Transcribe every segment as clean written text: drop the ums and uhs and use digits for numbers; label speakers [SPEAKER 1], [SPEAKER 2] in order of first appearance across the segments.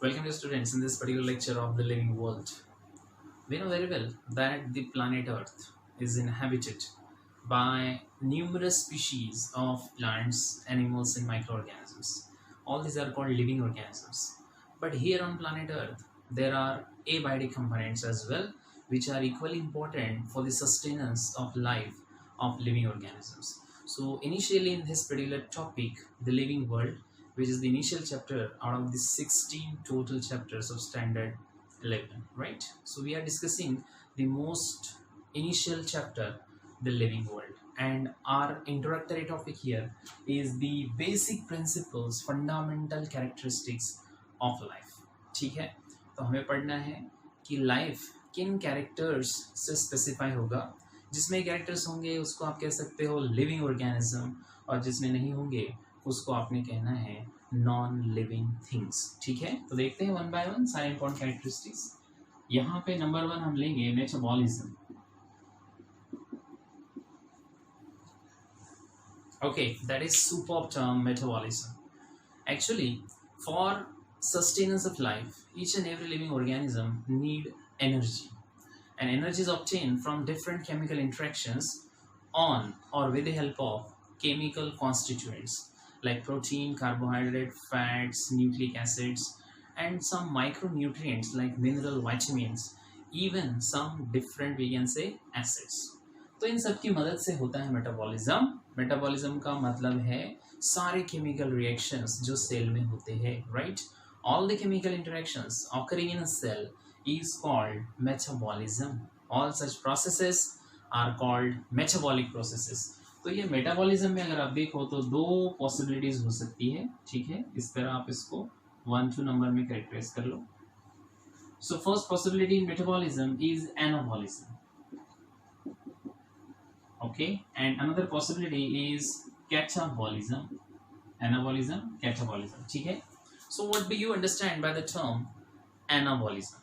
[SPEAKER 1] Welcome to students in this particular lecture of the living world. We know very well that the planet Earth is inhabited by numerous species of plants, animals, and microorganisms. All these are called living organisms. But here on planet Earth, there are abiotic components as well, which are equally important for the sustenance of life of living organisms. So, initially, in this particular topic, the living world, which is the initial chapter out of the 16 total chapters of Standard 11, right? So we are discussing the most initial chapter, the living world, and our introductory topic here is the basic principles, fundamental characteristics of life. ठीक है, तो हमें पढ़ना है कि life किन characters से specify होगा। जिसमें कैरेक्टर्स होंगे उसको आप कह सकते हो लिविंग ऑर्गेनिज्म, और जिसमें नहीं होंगे उसको आपने कहना है नॉन लिविंग थिंग्स। ठीक है, तो देखते हैं वन बाय वन सारे इंपॉर्टेंट कैरेक्टरिस्टिक्स। यहाँ पे नंबर वन हम लेंगे metabolism. Okay, that is superb term, metabolism. Actually, for sustenance of life, each and every living organism need energy, and energy is obtained from different chemical interactions on or with the help of chemical constituents like protein, carbohydrate, fats, nucleic acids, and some micronutrients like mineral, vitamins, even some different, we can say, acids. तो इन सब की मदद से होता है metabolism. Metabolism का मतलब है सारे केमिकल रिएक्शंस जो सेल में होते हैं, right? All the chemical interactions occurring in a cell is called metabolism. All such processes are called metabolic processes. तो ये मेटाबॉलिज्म में अगर आप देखो तो दो पॉसिबिलिटीज हो सकती है। ठीक है, इस तरह आप इसको 1-2 नंबर में कैरेक्टराइज कर लो। So first possibility in metabolism is anabolism, okay, and another possibility is catabolism. Anabolism, catabolism. ठीक है, so what do you understand by the term anabolism?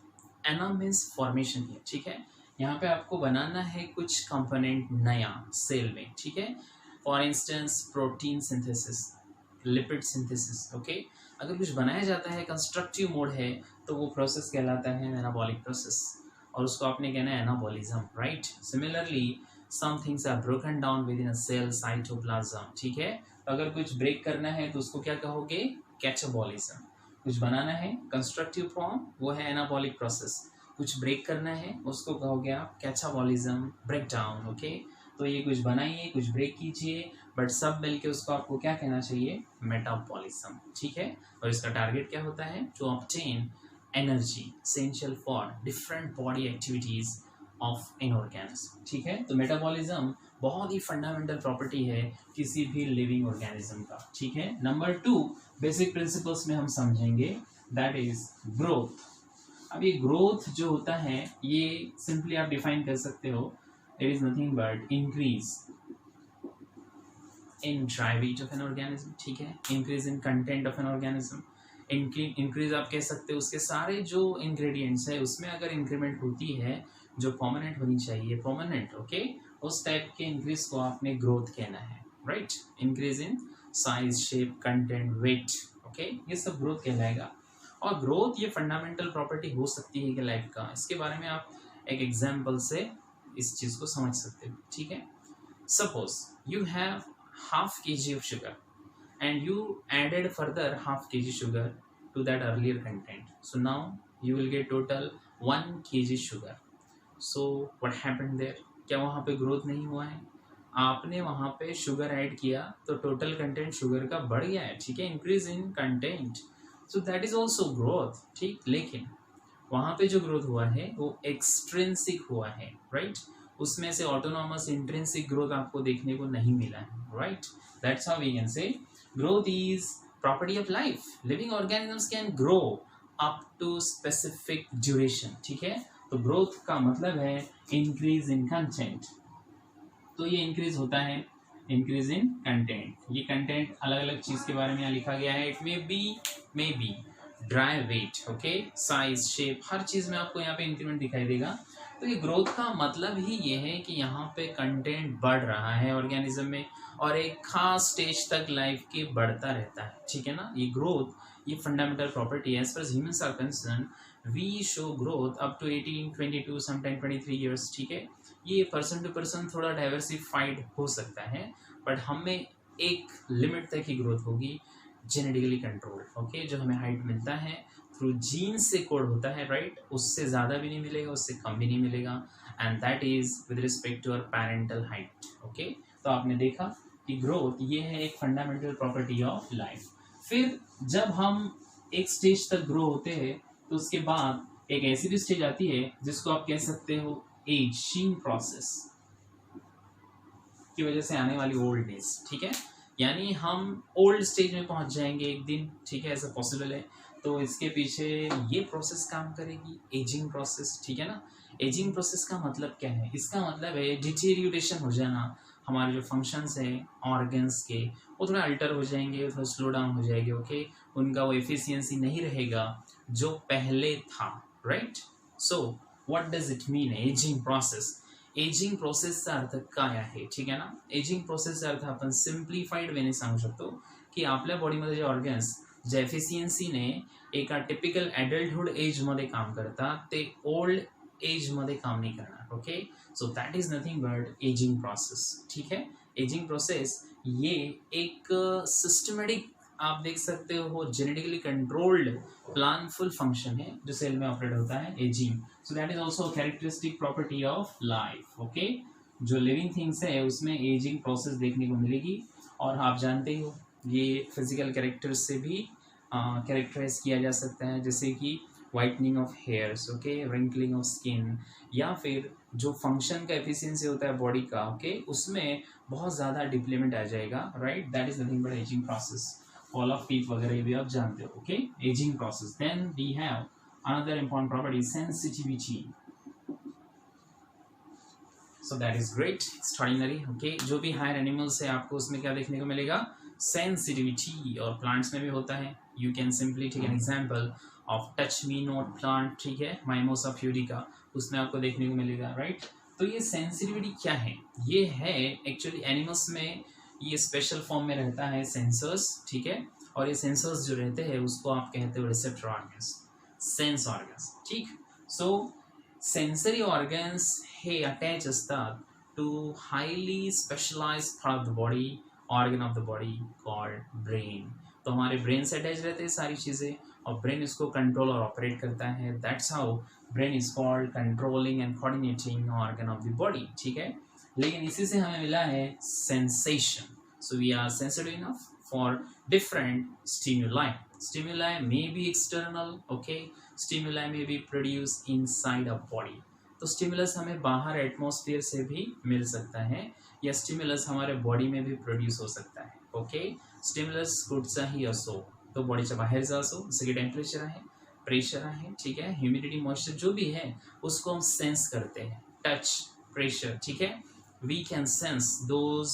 [SPEAKER 1] Ana means formation है। ठीक है, यहाँ पे आपको बनाना है कुछ कंपोनेंट नया सेल में। ठीक है, for instance protein synthesis, lipid synthesis. Okay, अगर कुछ बनाया जाता है कंस्ट्रक्टिव मोड है तो वो प्रोसेस कहलाता है एनाबॉलिक प्रोसेस, और उसको आपने कहना है anabolism, right? Similarly some things are broken down within a cell cytoplasm. ठीक है, तो अगर कुछ ब्रेक करना है तो उसको क्या कहोगे? कैटाबॉलिज्म। कुछ बनाना है कंस्ट्रक्टिव फॉर्म, वो है एनाबॉलिक प्रोसेस। कुछ ब्रेक करना है उसको कहोगे आप कैटाबॉलिज्म, ब्रेक डाउन। ओके, तो ये कुछ बनाइए, कुछ ब्रेक कीजिए, बट सब मिलके उसको आपको क्या कहना चाहिए? मेटाबॉलिज्म। ठीक है, और इसका टारगेट क्या होता है? To obtain energy essential for different body activities of an organism. ठीक है, तो मेटाबॉलिज्म बहुत ही फंडामेंटल प्रॉपर्टी है किसी भी लिविंग ऑर्गेनिज्म का। ठीक है, नंबर 2 बेसिक प्रिंसिपल्स में हम समझेंगे, दैट इज ग्रोथ। अब ये ग्रोथ जो होता है ये सिंपली आप डिफाइन कर सकते हो, it is nothing but increase in dry weight of an organism. ठीक है, increase in content of an organism. Increase आप कह सकते हो उसके सारे जो इंग्रेडिएंट्स है उसमें अगर इंक्रीमेंट होती है जो परमानेंट होनी चाहिए, परमानेंट, ओके, उस टाइप के इंक्रीज को आपने ग्रोथ कहना है, right? Increase in size, shape, content, weight, okay, ये सब ग्रोथ कहलाएगा। और ग्रोथ ये फंडामेंटल प्रॉपर्टी हो सकती है कि लाइफ का, इसके बारे में आप एक एग्जाम्पल से इस चीज को समझ सकते हो। ठीक है, suppose you have half kg of sugar and you added further half kg sugar to that earlier content, so now you will get total 1 kg sugar. So what happened there? क्या वहाँ पे ग्रोथ नहीं हुआ है? आपने वहाँ पे sugar add किया तो टोटल कंटेंट शुगर का बढ़ गया है। ठीक है, increase in content, so that is also growth. ठीक, लेकिन वहाँ पे जो ग्रोथ हुआ है वो एक्सट्रिंसिक हुआ है, राइट? उसमें से ऑटोनॉमस इंट्रिंसिक ग्रोथ आपको देखने को नहीं मिला है, right? That's how we can say growth is property of life. Living organisms can grow up to specific duration. ठीक है, तो ग्रोथ का मतलब है इंक्रीज इन कंटेंट। तो ये इंक्रीज होता है इंक्रीज इन कंटेंट। ये कंटेंट अलग अलग चीज के बारे में यहाँ लिखा गया है। It may be dry weight, okay, size, shape, हर चीज में आपको यहाँ पे इंक्रीमेंट दिखाई देगा। तो ये ग्रोथ का मतलब ही ये है कि यहाँ पे कंटेंट बढ़ रहा है ऑर्गेनिज्म में और एक खास स्टेज तक लाइफ के बढ़ता रहता है। ठीक है ना, ये ग्रोथ ये फंडामेंटल प्रॉपर्टी है। As far as humans are concern we show growth up to 18, 22, sometime 23 years, ठीक है। ये पर्सन टू पर्सन थोड़ा डाइवर्सिफाइड हो सकता है, बट हमें एक लिमिट तक ही ग्रोथ होगी, जेनेटिकली कंट्रोल्ड, ओके। जो हमें हाइट मिलता है थ्रू जीन से कोड होता है, राइट, उससे ज़्यादा भी नहीं मिलेगा, उससे कम भी नहीं मिलेगा, and that is with respect to our parental height, okay. तो आपने देखा कि ग्रोथ ये है एक फंडामेंटल प्रॉपर्टी ऑफ लाइफ। फिर जब हम एक स्टेज तक ग्रो होते हैं तो उसके बाद एक ऐसी भी स्टेज आती है जिसको आप कह सकते हो एजिंग प्रोसेस की वजह से आने वाली ओल्ड एज, ठीक है। यानी हम ओल्ड स्टेज में पहुंच जाएंगे एक दिन, ठीक है, ऐसा पॉसिबल है। तो इसके पीछे ये प्रोसेस काम करेगी, एजिंग प्रोसेस, ठीक है ना। एजिंग प्रोसेस का मतलब क्या है? इसका मतलब है डिटेरियोरेशन हो जाना, हमारे जो फंक्शंस हैं ऑर्गन्स के वो थोड़ा अल्टर हो जाएंगे, थोड़ा स्लो डाउन हो जाएंगे, ओके। उनका वो एफिशिएंसी नहीं रहेगा जो पहले था, right. So what does it mean aging process? Aging प्रोसेसचा अर्थ काय आहे, ठीक आहे ना। एजिंग प्रोसेसचा अर्थ आपण सिम्प्लिफाईड वेने सांगू शकतो की आपल्या बॉडीमध्ये जे ऑर्गन्स जे एफिशियन्सीने एका टिपिकल ॲडल्टहुड एजमध्ये काम करतात ते ओल्ड एजमध्ये काम नाही करणार, okay. So that is nothing but aging process, ठीक है। एजिंग प्रोसेस ये एक सिस्टमेटिक आप देख सकते हो जेनेटिकली कंट्रोल्ड प्लानफुल फंक्शन है जो सेल में ऑपरेट होता है, ageing. So that is also characteristic property of life, okay. जो लिविंग थिंग्स है उसमें एजिंग प्रोसेस देखने को मिलेगी, और आप जानते हो ये फिजिकल कैरेक्टर्स से भी कैरेक्टराइज किया जा सकता है, जैसे कि whitening of hairs, okay, wrinkling of skin, या फिर जो फंक्शन का एफिशिएंसी होता है बॉडी का, ओके, उसमें बहुत ज़्यादा डिप्लीमेंट आ जाएगा, right. That is nothing but aging process. Fall of teeth वगैरह भी आप जानते हो, okay, aging process. Then we have another important property sensitivity. So that is great, extraordinary, okay. जो भी हायर एनिमल्स है आपको उसमें क्या देखने को मिलेगा? सेंसिटिविटी। और प्लांट्स में भी होता है। You can simply take an example of touch me not plant, ठीक है, माइमोसा फ्यूरिका, उसमें आपको देखने को मिलेगा, राइट। तो ये सेंसिटिविटी क्या है? ये है एक्चुअली एनिमल्स में ये स्पेशल फॉर्म में रहता है सेंसर्स, ठीक है। और ये सेंसर्स जो रहते हैं उसको आप कहते हो रिसेप्टर ऑर्गन्स, सेंस ऑर्गन्स, ठीक। सो सेंसरी ऑर्गन्स हे अटॅच असतात to highly specialized part of the body, organ of the body called brain. तो हमारे ब्रेन से अटैच रहते हैं सारी चीज़ें, और ब्रेन इसको कंट्रोल और ऑपरेट करता है। That's how brain is called controlling and coordinating organ of the body, ठीक है। लेकिन इसी से हमें मिला है sensation. So we are sensitive enough for different stimuli. Stimuli may be external, okay, stimuli may be produce inside a body. तो स्टिमुलस हमें बाहर एटमॉस्फेयर से भी मिल सकता है, या स्टिमुलस हमारे बॉडी में भी प्रोड्यूस हो सकता है, ओके। स्टिमुलस कुठचाही असो, तो बॉडीच्या बाहेरचा असो, जसं की टेम्परेचर आहे, प्रेशर आहे, ठीक है, ह्यूमिडिटी, मॉइस्चर जो भी है उसको हम सेंस करते हैं। टच, प्रेशर, ठीक है, we can sense those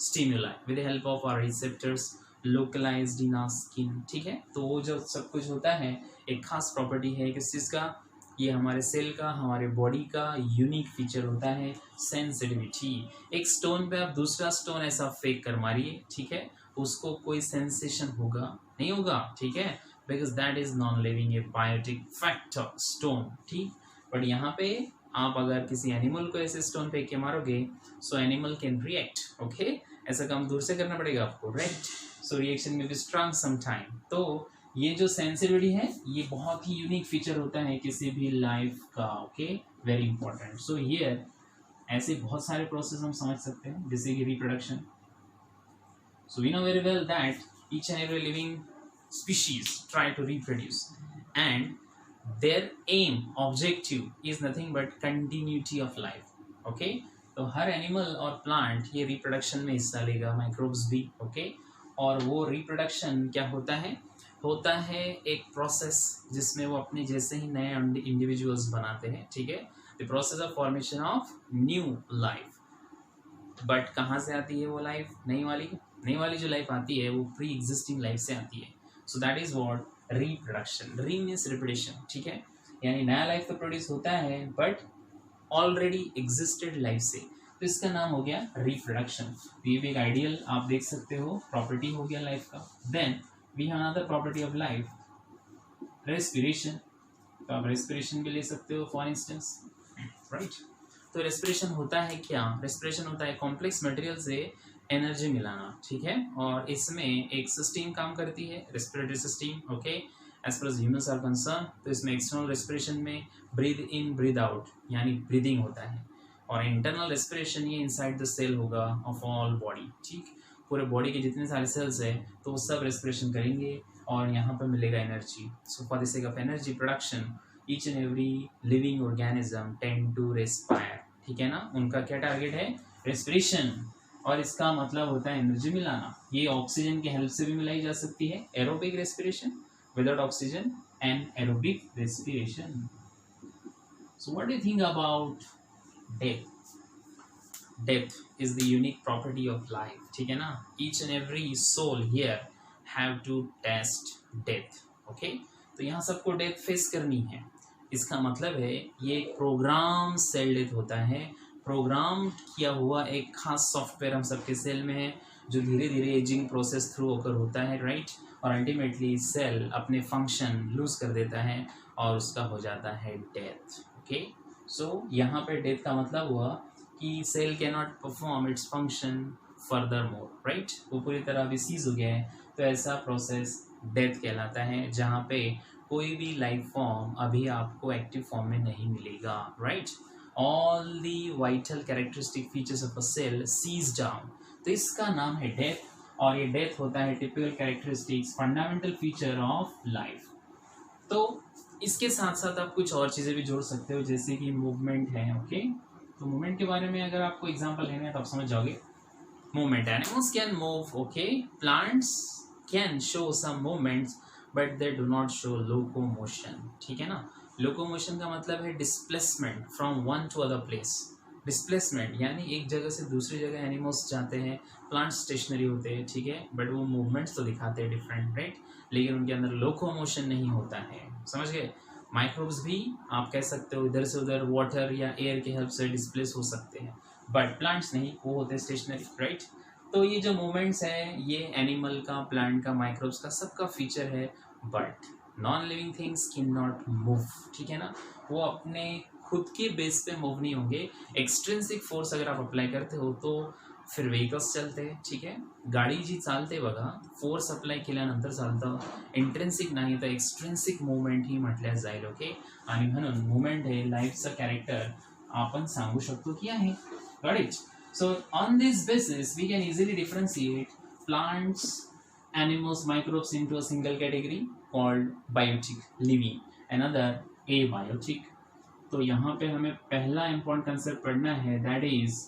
[SPEAKER 1] stimuli with the help of our receptors localized in our skin, ठीक है। तो वो जो सब कुछ होता है एक खास प्रॉपर्टी है किस चीज़ का? ये हमारे सेल का, हमारे बॉडी का यूनिक फीचर होता है सेंसिटिविटी। एक स्टोन पे आप दूसरा स्टोन ऐसा फेंक कर मारिए, ठीक है, उसको कोई सेंसेशन होगा नहीं होगा, ठीक है, because that is non living a biotic factor stone, ठीक। बट यहाँ पे आप अगर किसी एनिमल को ऐसे स्टोन फेंक के मारोगे, so animal can react, okay. ऐसा काम दूर से करना पड़ेगा आपको, राइट। सो रिएक्शन में बी स्ट्रांग सम टाइम। तो ये जो सेंसिटिविटी है ये बहुत ही यूनिक फीचर होता है किसी भी लाइफ का, okay, very important. So here ऐसे बहुत सारे प्रोसेस हम समझ सकते हैं, जैसे कि reproduction. So we know very well that each and every living species try to reproduce, and their aim objective is nothing but continuity of life, okay. तो हर एनिमल और प्लांट ये रिप्रोडक्शन में हिस्सा लेगा, माइक्रोब्स भी, ओके। और वो रिप्रोडक्शन क्या होता है एक प्रोसेस जिसमें वो अपने जैसे ही नए इंडिविजुअल्स बनाते हैं, ठीक है, the process of formation of new life. But कहाँ से आती है वो लाइफ? नई वाली जो लाइफ आती है वो प्री एग्जिस्टिंग लाइफ से आती है। सो दैट इज व्हाट रिप्रोडक्शन। री मीन्स रिपीटेशन, ठीक है, यानी नया लाइफ तो प्रोड्यूस होता है बट ऑलरेडी एग्जिस्टेड लाइफ से, तो इसका नाम हो गया रिप्रोडक्शन। ये भी एक आइडियल आप देख सकते हो प्रॉपर्टी हो गया लाइफ का। Then we have another property of life respiration, तो आप रेस्पिरेशन भी ले सकते हो फॉर इंस्टेंस, राइट। तो रेस्पिरेशन होता है क्या? रेस्पिरेशन होता है कॉम्प्लेक्स मटेरियल से एनर्जी मिलाना, ठीक है। और इसमें एक सिस्टम काम करती है, respiratory system, okay. As per humans are concern, तो इसमें एक्सटर्नल रेस्पिरेशन में ब्रीद इन ब्रीद आउट यानी ब्रीदिंग होता है, और इंटरनल रेस्पिरेशन ये इनसाइड द सेल होगा ऑफ ऑल बॉडी, ठीक। पूरे बॉडी के जितने सारे सेल्स है तो वो सब रेस्पिरेशन करेंगे और यहाँ पर मिलेगा energy. So for the sake of energy production each and every living organism tend to respire, ठीक है ना। उनका क्या टारगेट है? रेस्पिरेशन, और इसका मतलब होता है एनर्जी मिलाना। ये ऑक्सीजन की हेल्प से भी मिलाई जा सकती है, aerobic respiration without oxygen and aerobic respiration. So what do you think about death? Death is the unique property of life, ठीक है ना। Each and every soul here have to taste death, okay. तो यहाँ सबको death face करनी है। इसका मतलब है ये प्रोग्राम सेल डेथ होता है, प्रोग्राम किया हुआ एक खास सॉफ्टवेयर हम सबके सेल में है जो धीरे धीरे एजिंग प्रोसेस थ्रू होकर होता है, राइट। और अल्टीमेटली सेल अपने फंक्शन लूज कर देता है और उसका हो जाता है डेथ, ओके। सो यहाँ पे डेथ का मतलब हुआ कि cell can not perform its function furthermore, right. वो पूरी तरह अभी सीज हो गया है, तो ऐसा प्रोसेस डेथ कहलाता है, जहाँ पे कोई भी लाइफ फॉर्म अभी आपको एक्टिव फॉर्म में नहीं मिलेगा, right. All the vital characteristic features of a cell cease down, तो इसका नाम है डेथ। और ये डेथ होता है typical characteristics fundamental feature of life. तो इसके साथ साथ आप कुछ और चीज़ें भी जोड़ सकते हो, जैसे कि मूवमेंट है, ओके। तो मूवमेंट के बारे में अगर आपको एग्जांपल लेना है तो आप समझ जाओगे। Movement, animals can move, okay. Plants can show some movements but they do not show locomotion, ठीक है ना। लोकोमोशन का मतलब है displacement from one to other place. Displacement यानी एक जगह से दूसरी जगह एनिमल्स जाते हैं, प्लांट्स स्टेशनरी होते हैं, ठीक है, बट वो मूवमेंट्स तो दिखाते हैं डिफरेंट, राइट। लेकिन उनके अंदर लोकोमोशन नहीं होता है, समझ गए। माइक्रोब्स भी आप कह सकते हो इधर से उधर वाटर या एयर के हेल्प से डिस्प्लेस हो सकते हैं, बट प्लांट्स नहीं, वो होते हैं स्टेशनरी, राइट। तो ये जो मूवमेंट्स है ये एनिमल का, प्लांट का, माइक्रोब्स का सबका फीचर है, but non living things can not move, ठीक है ना। वो अपने खुद के बेस पे मूव नहीं होंगे। एक्सट्रिंसिक फोर्स अगर आप अप्लाई करते हो तो फिर व्हेकल्स चलते हैं, ठीक है। गाडी जी चालते बघा, फोर्स अप्लाय केल्यानंतर चालतं, इंट्रिन्सिक नाही तर एक्सट्रिन्सिक मुवमेंट ही म्हटल्या जाईल, ओके। आणि म्हणून मुवमेंट हे लाईफचं कॅरेक्टर आपण सांगू शकतो की आहे, right. So on this basis we can easily differentiate plants, animals, microbes into a single category called biotic, living, another abiotic। तो यहाँ पे हमें पहला इम्पोर्टेंट कंसेप्ट पढ़ना है, दैट इज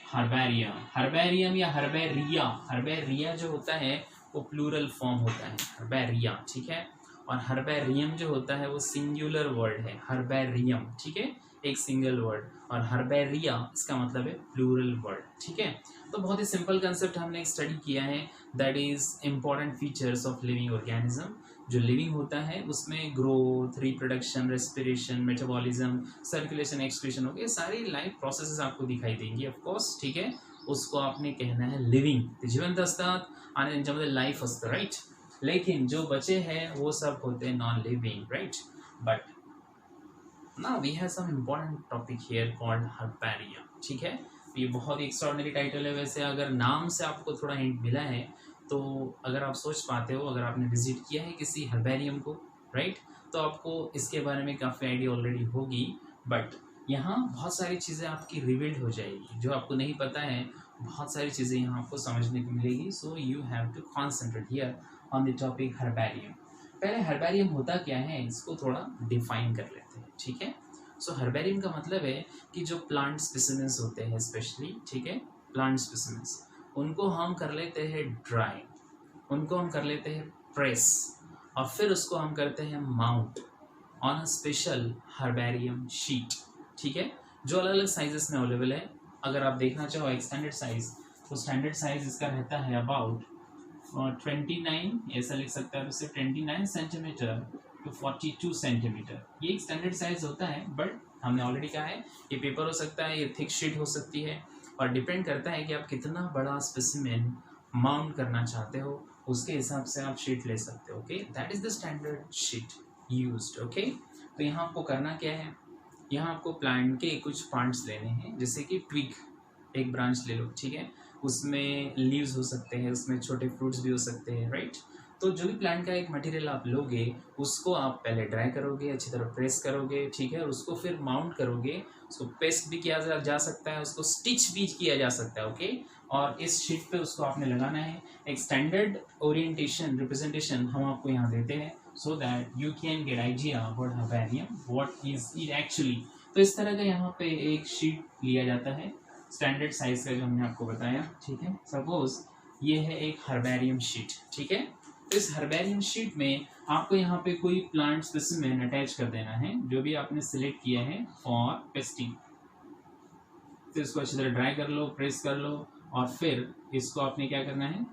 [SPEAKER 1] हर्बेरियम। हर्बेरियम या हर्बेरिया, हर्बेरिया जो होता है वो प्लूरल फॉर्म होता है, हर्बेरिया, ठीक है। और हर्बेरियम जो होता है वो सिंगुलर वर्ड है, हर्बेरियम, ठीक है, एक सिंगल वर्ड। और हर्बेरिया इसका मतलब है प्लूरल वर्ड, ठीक है। तो बहुत ही सिंपल कंसेप्ट हमने स्टडी किया है, that is important features of living organism. जो लिविंग होता है उसमें growth, reproduction, respiration, metabolism, circulation, excretion हो गए, सारी लाइफ प्रोसेसेस आपको दिखाई देंगी, ऑफ कोर्स, ठीक है। उसको आपने कहना है लिविंग, ते जिवंत असतात आणि त्यांच्यामध्ये लाईफ असतं, राइट। लेकिन जो बचे हैं वो सब होते हैं non living, right. But now we have some important topic here called herbarium, ठीक है। ये बहुत ही एक्स्ट्राऑर्डिनरी टाइटल है, वैसे अगर नाम से आपको थोड़ा हिंट मिला है तो अगर आप सोच पाते हो, अगर आपने विजिट किया है किसी हर्बेरियम को, राइट, तो आपको इसके बारे में काफ़ी आइडिया ऑलरेडी होगी। बट यहाँ बहुत सारी चीज़ें आपकी रिवील्ड हो जाएगी, जो आपको नहीं पता है, बहुत सारी चीज़ें यहाँ आपको समझने को मिलेगी। So you have to concentrate here on the topic herbarium. पहले हर्बेरियम होता क्या है इसको थोड़ा डिफाइन कर लेते हैं, ठीक है। सो हर्बेरियम का मतलब है कि जो प्लांट स्पेसिमेंस होते हैं स्पेशली, ठीक है, प्लांट स्पेसिमेंस, उनको हम कर लेते हैं ड्राई, उनको हम कर लेते हैं प्रेस, और फिर उसको हम करते हैं mount on a special herbarium sheet, ठीक है, जो अलग अलग साइजेस में अवेलेबल है। अगर आप देखना चाहो एक स्टैंडर्ड साइज, तो स्टैंडर्ड साइज इसका रहता है अबाउट 29, ऐसा लिख सकता है उसे, 29 सेंटीमीटर टू 42 सेंटीमीटर, ये एक स्टैंडर्ड साइज होता है। बट हमने ऑलरेडी कहा है ये पेपर हो सकता है, ये थिक शीट हो सकती है, और डिपेंड करता है कि आप कितना बड़ा स्पेसिमेन माउंट करना चाहते हो, उसके हिसाब से आप शीट ले सकते हो, okay. That is the standard sheet, used. Okay, तो यहाँ आपको करना क्या है, यहाँ आपको प्लांट के कुछ पार्ट्स लेने हैं, जैसे कि ट्विग, एक ब्रांच ले लो, ठीक है, उसमें लीव्स हो सकते हैं, उसमें छोटे फ्रूट्स भी हो सकते हैं, राइट। तो जो भी प्लांट का एक मटेरियल आप लोगे उसको आप पहले ड्राई करोगे, अच्छी तरह प्रेस करोगे, ठीक है, और उसको फिर माउंट करोगे, उसको पेस्ट भी किया जा सकता है, उसको स्टिच भी किया जा सकता है। ओके, और इस शीट पे उसको आपने लगाना है। एक स्टैंडर्ड ओरिएंटेशन रिप्रेजेंटेशन हम आपको यहाँ देते हैं, so that you can get idea about herbarium, what is it actually. तो इस तरह का यहाँ पे एक शीट लिया जाता है स्टैंडर्ड साइज का, जो हमने आपको बताया, ठीक है। सपोज ये है एक हर्बेरियम शीट, ठीक है। तो इस हर्बेरियम शीट में आपको यहाँ पे कोई प्लांट स्पेसिमेन अटैच कर देना है, जो भी आपने सिलेक्ट किया है फॉर पेस्टिंग। तो इसको अच्छी तरह ड्राई कर लो, प्रेस कर लो, और फिर इसको आपने क्या करना है,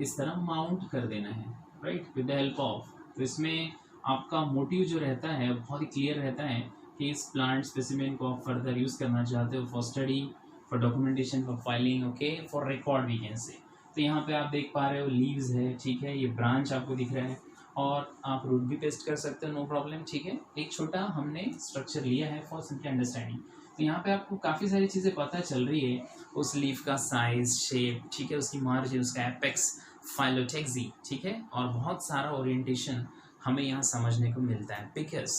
[SPEAKER 1] इस तरह माउंट कर देना है, right, with the help of. तो इसमें आपका मोटिव जो रहता है बहुत ही क्लियर रहता है कि इस प्लांट स्पेसिमेन को आप फर्दर यूज़ करना चाहते हो for study, for documentation, for filing, okay, for record we can say. तो यहाँ पे आप देख पा रहे हो लीव्स है, ठीक है, ये ब्रांच आपको दिख रहा है, और आप रूट भी पेस्ट कर सकते हो, नो प्रॉब्लम, ठीक है। एक छोटा हमने स्ट्रक्चर लिया है फॉर सिंपली अंडरस्टैंडिंग। तो यहाँ पे आपको काफ़ी सारी चीज़ें पता चल रही है, उस लीफ का साइज, शेप, ठीक है, उसकी मार्जिन, उसका एपेक्स, फाइलोटेक्सी, ठीक है, और बहुत सारा ओरिएंटेशन हमें यहाँ समझने को मिलता है, because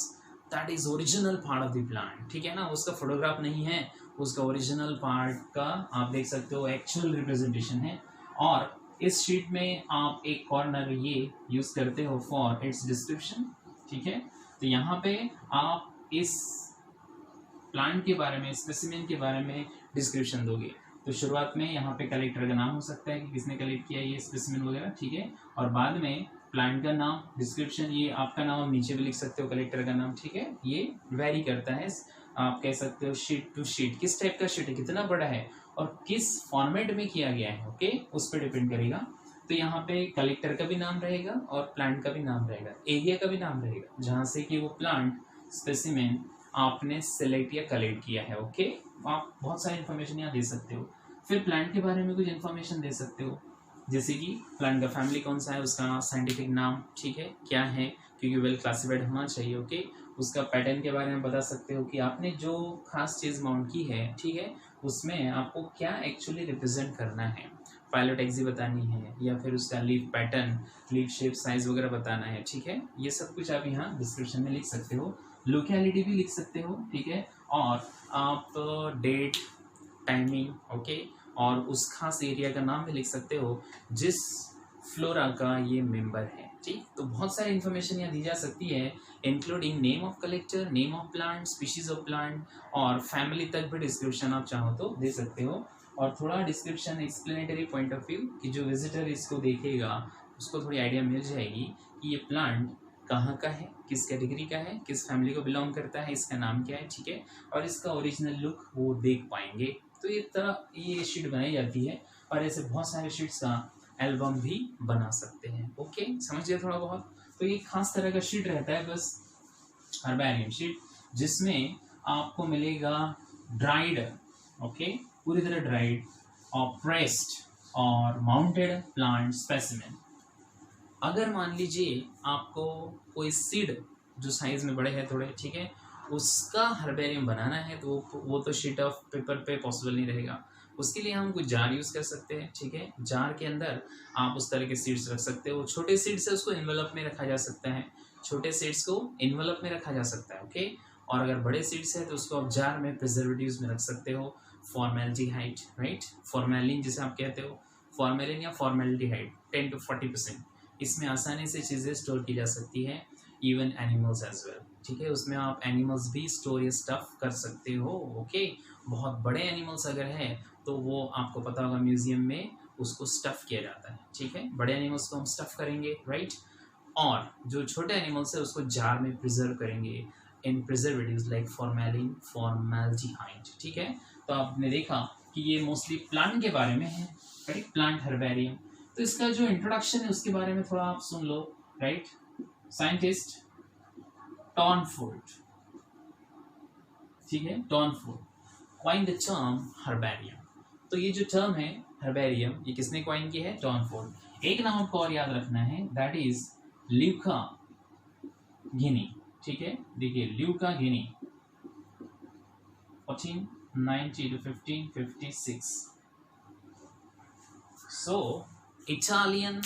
[SPEAKER 1] that is original part of the plant, ठीक है ना। उसका फोटोग्राफ नहीं है, उसका ओरिजिनल पार्ट का आप देख सकते हो एक्चुअल रिप्रेजेंटेशन है। और इस शीट में आप एक कॉर्नर ये यूज करते हो फॉर इट्स डिस्क्रिप्शन, ठीक है। तो यहाँ पे आप इस प्लांट के बारे में, स्पेसिमेन के बारे में डिस्क्रिप्शन दोगे। तो शुरुआत में यहाँ पे कलेक्टर का नाम हो सकता है कि किसने कलेक्ट किया ये स्पेसिमेन वगैरह, ठीक है, और बाद में प्लांट का नाम, डिस्क्रिप्शन, ये आपका नाम आप नीचे भी लिख सकते हो, कलेक्टर का नाम, ठीक है। ये वेरी करता है, आप कह सकते हो शीट टू शीट, किस टाइप का शीट है, कितना बड़ा है, और किस फॉर्मेट में किया गया है, ओके, उस पर डिपेंड करेगा। तो यहाँ पे कलेक्टर का भी नाम रहेगा और प्लांट का भी नाम रहेगा, एरिया का भी नाम रहेगा जहाँ से कि वो प्लांट स्पेसिमेन आपने सेलेक्ट या कलेक्ट किया है, ओके। आप बहुत सारी इन्फॉर्मेशन यहाँ दे सकते हो। फिर प्लांट के बारे में कुछ इन्फॉर्मेशन दे सकते हो, जैसे कि प्लांट का फैमिली कौन सा है, उसका साइंटिफिक नाम, ठीक है, क्या है, क्योंकि वेल क्लासिफाइड होना चाहिए, ओके। उसका पैटर्न के बारे में बता सकते हो कि आपने जो खास चीज़ माउंट की है, ठीक है, उसमें आपको क्या एक्चुअली रिप्रेजेंट करना है, फाइलोटेक्सी बतानी है, या फिर उसका leaf pattern, leaf shape, size वगैरह बताना है, ठीक है। ये सब कुछ आप यहाँ डिस्क्रिप्शन में लिख सकते हो, लोकेलिटी भी लिख सकते हो, ठीक है, और आप डेट, टाइमिंग, ओके, और उस खास एरिया का नाम भी लिख सकते हो जिस फ्लोरा का ये मेंबर है, ठीक। तो बहुत सारी इन्फॉर्मेशन यहाँ दी जा सकती है, including name of collector, name of plant, species of plant, और फैमिली तक भी डिस्क्रिप्शन आप चाहो तो दे सकते हो। और थोड़ा description explanatory point of view कि जो विजिटर इसको देखेगा उसको थोड़ी आइडिया मिल जाएगी कि ये प्लांट कहाँ का है, किस कैटेगरी का है, किस फैमिली को बिलोंग करता है, इसका नाम क्या है, ठीक है, और इसका ओरिजिनल लुक वो देख पाएंगे। तो ये तरह ये शीट बनाई जाती है, और ऐसे बहुत सारे शीट्स का एल्बम भी बना सकते हैं, ओके, समझ गए थोड़ा बहुत। तो ये खास तरह का शीट रहता है बस हर्बेरियम शीट, जिसमें आपको मिलेगा ड्राइड, ओके, पूरी तरह ड्राइड और प्रेस्ड और माउंटेड प्लांट स्पेसिमेन। अगर मान लीजिए आपको कोई सीड जो साइज में बड़े हैं थोड़े, ठीक है, उसका हर्बेरियम बनाना है, तो वो तो शीट ऑफ पेपर पे पॉसिबल नहीं रहेगा। उसके लिए हम कुछ जार यूज़ कर सकते हैं, ठीक है, जार के अंदर आप उस तरह के सीड्स रख सकते हो। छोटे सीड्स है उसको इन्वेलप में रखा जा सकता है, छोटे सीड्स को इन्वेलप में रखा जा सकता है, ओके। और अगर बड़े सीड्स है तो उसको आप जार में, प्रिजर्वेटिव्स में रख सकते हो, फॉर्मेल्डिहाइड, राइट, फॉर्मेलिन जिसे आप कहते हो, फॉर्मेलिन या फॉर्मेल्डिहाइड 10 to 40%, इसमें आसानी से चीज़ें स्टोर की जा सकती है, इवन एनिमल्स एज वेल, ठीक है, उसमें आप एनिमल्स भी स्टोर या स्टफ कर सकते हो, ओके। बहुत बड़े एनिमल्स अगर है तो वो आपको पता होगा म्यूजियम में उसको स्टफ किया जाता है, ठीक है, बड़े एनिमल्स को हम स्टफ करेंगे, राइट, और जो छोटे एनिमल्स है उसको जार में प्रिजर्व करेंगे इन प्रिजर्वेटिव्स लाइक फॉर्मेलिन, फॉर्मेल्डिहाइड, ठीक है। तो आपने देखा कि ये मोस्टली प्लांट के बारे में है, राइट, प्लांट हर्बेरियम। तो इसका जो इंट्रोडक्शन है उसके बारे में थोड़ा आप सुन लो, राइट। साइंटिस्ट टॉन फूड, ठीक है, Tournefort coined the term herbarium. तो ये जो टर्म है हर्बेरियम, ये किसने कॉइन की है, टॉन फूड। एक नाम आपको और याद रखना है, दैट इज ल्यूका गिनी, ठीक है। देखिए Luca Guinea 1490 to 1556। So Italian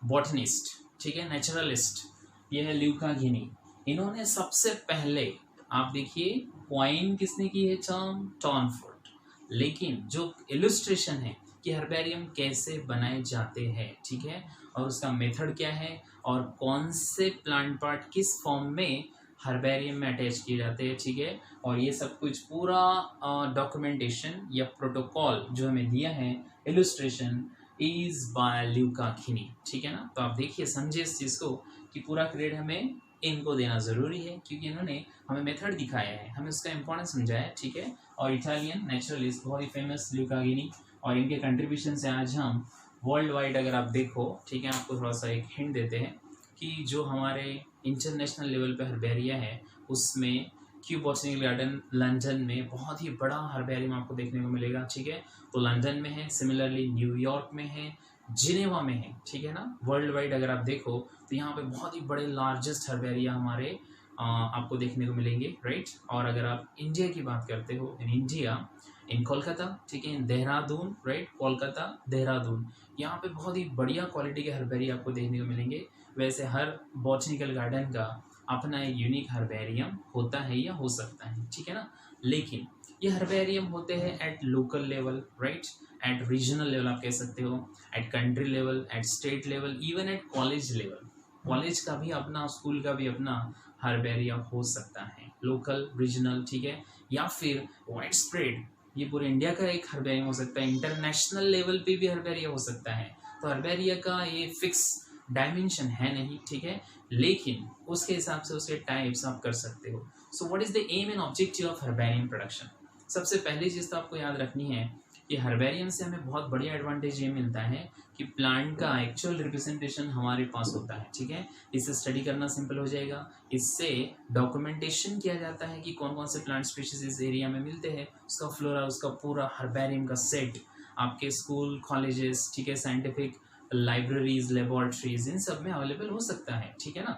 [SPEAKER 1] botanist, ठीक है, नेचुरलिस्ट, ये है ल्यूका गिनी। इन्होंने सबसे पहले, आप देखिए कॉइन किसने की है, टर्म टॉनफोर्ड, लेकिन जो इलस्ट्रेशन है कि हर्बेरियम कैसे बनाए जाते हैं, ठीक है, और उसका मेथड क्या है और कौन से प्लांट पार्ट किस फॉर्म में हर्बेरियम में अटैच किए जाते हैं, ठीक है, और ये सब कुछ पूरा डॉक्यूमेंटेशन या प्रोटोकॉल जो हमें दिया है, इलस्ट्रेशन इज बाय ल्यूका गिनी, ठीक है ना। तो आप देखिए, समझिए इस चीज़ को कि पूरा क्रेडिट हमें इनको देना ज़रूरी है, क्योंकि इन्होंने हमें मेथड दिखाया है, हमें उसका इंपॉर्टेंस समझाया है, ठीक है। और इटालियन नेचुरलिस्ट बहुत ही फेमस ल्यूका गिनी, और इनके कंट्रीब्यूशन से आज हम वर्ल्ड वाइड, अगर आप देखो, ठीक है, आपको थोड़ा सा एक हिंट देते हैं कि जो हमारे इंटरनेशनल लेवल पे हर्बेरिया है, उसमें क्यू बॉटनिकल गार्डन लंदन में बहुत ही बड़ा हर्बेरियम आपको देखने को मिलेगा, ठीक है। तो लंदन में है, सिमिलरली न्यूयॉर्क में है, जिनेवा में है, ठीक है ना। वर्ल्ड वाइड अगर आप देखो तो यहाँ पे बहुत ही बड़े लार्जेस्ट हर्बेरिया हमारे आपको देखने को मिलेंगे, राइट। और अगर आप इंडिया की बात करते हो, इन इंडिया, इन कोलकाता, ठीक है, इन देहरादून, राइट, कोलकाता देहरादून, यहाँ पे बहुत ही बढ़िया क्वालिटी के हर्बेरिया आपको देखने को मिलेंगे। वैसे हर बॉटनिकल गार्डन का अपना एक यूनिक हर्बेरियम होता है या हो सकता है, ठीक है ना। लेकिन ये हर्बेरियम होते हैं at local level, right, at regional level आप कह सकते हो, at country level, at state level, even at college level. College का भी अपना, स्कूल का भी अपना हर्बेरिया हो सकता है, लोकल, रीजनल, ठीक है, या फिर वाइड स्प्रेड, ये पूरे इंडिया का एक हर्बेरियम हो सकता है, इंटरनेशनल लेवल पे भी हर्बेरिया हो सकता है। तो हर्बेरिया का ये फिक्स डायमेंशन है नहीं, ठीक है, लेकिन उसके हिसाब से उसके टाइप्स आप कर सकते हो। So what is the aim and objective of herbarium production. सबसे पहली चीज़ तो आपको याद रखनी है कि हर्बेरियम से हमें बहुत बढ़िया एडवांटेज ये मिलता है कि प्लांट का एक्चुअल रिप्रेजेंटेशन हमारे पास होता है, ठीक है। इससे स्टडी करना सिंपल हो जाएगा, इससे डॉक्यूमेंटेशन किया जाता है कि कौन कौन से प्लांट स्पीशीज इस एरिया में मिलते हैं, उसका फ्लोरा, उसका पूरा हर्बेरियम का सेट आपके स्कूल, कॉलेजेस, ठीक है, साइंटिफिक लाइब्रेरीज, लेबोरेटरीज, इन सब में अवेलेबल हो सकता है, ठीक है ना।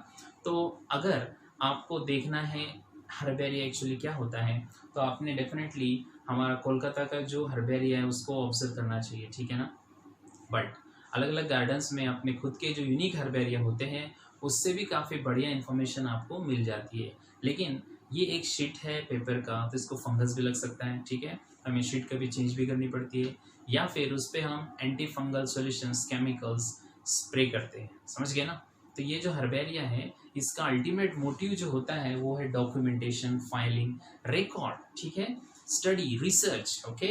[SPEAKER 1] तो अगर आपको देखना है हर्बेरिया एक्चुअली क्या होता है, तो आपने डेफिनेटली हमारा कोलकाता का जो हर्बेरिया है उसको ऑब्जर्व करना चाहिए, ठीक है ना। बट अलग अलग गार्डन्स में अपने खुद के जो यूनिक हर्बेरिया होते हैं उससे भी काफ़ी बढ़िया इन्फॉर्मेशन आपको मिल जाती है। लेकिन ये एक शीट है पेपर का, तो इसको फंगस भी लग सकता है, ठीक है, हमें शीट कभी चेंज भी करनी पड़ती है, या फिर उस पर हम anti fungal solutions, chemicals spray करते हैं, समझ गए ना। तो ये जो हर्बेरिया है इसका अल्टीमेट मोटिव जो होता है वो है डॉक्यूमेंटेशन, फाइलिंग, रिकॉर्ड, ठीक है, study, research, okay,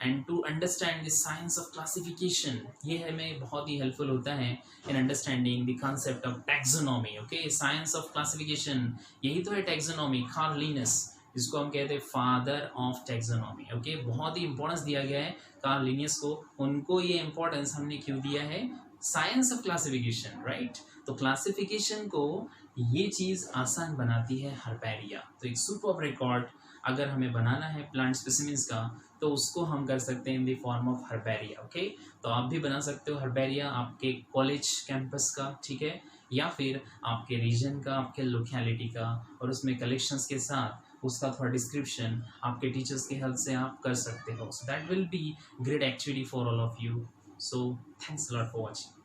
[SPEAKER 1] and to understand the science of classification. ये हमें बहुत ही हेल्पफुल होता है in understanding the concept of taxonomy, okay, science of classification, यही तो है टैक्सोनॉमी। कार्ल लिनस, जिसको हम कहते हैं फादर ऑफ टैक्सोनॉमी, ओके, बहुत ही इंपॉर्टेंस दिया गया है कार्ल लिनस को। उनको ये इंपॉर्टेंस हमने क्यों दिया है, साइंस ऑफ क्लासिफिकेशन, राइट। तो क्लासिफिकेशन को ये चीज़ आसान बनाती है हर्बेरिया। तो एक सुपर्ब रिकॉर्ड अगर हमें बनाना है प्लांट स्पेसिमेंस का तो उसको हम कर सकते हैं in the form of herbaria, okay. तो आप भी बना सकते हो हर्बेरिया आपके कॉलेज कैंपस का, ठीक है, या फिर आपके रीजन का, आपके लोकेलिटी का, और उसमें कलेक्शंस के साथ उसका थोड़ा डिस्क्रिप्शन आपके टीचर्स के हेल्प से आप कर सकते हो। So that will be great activity for all of you. So thanks a lot for watching.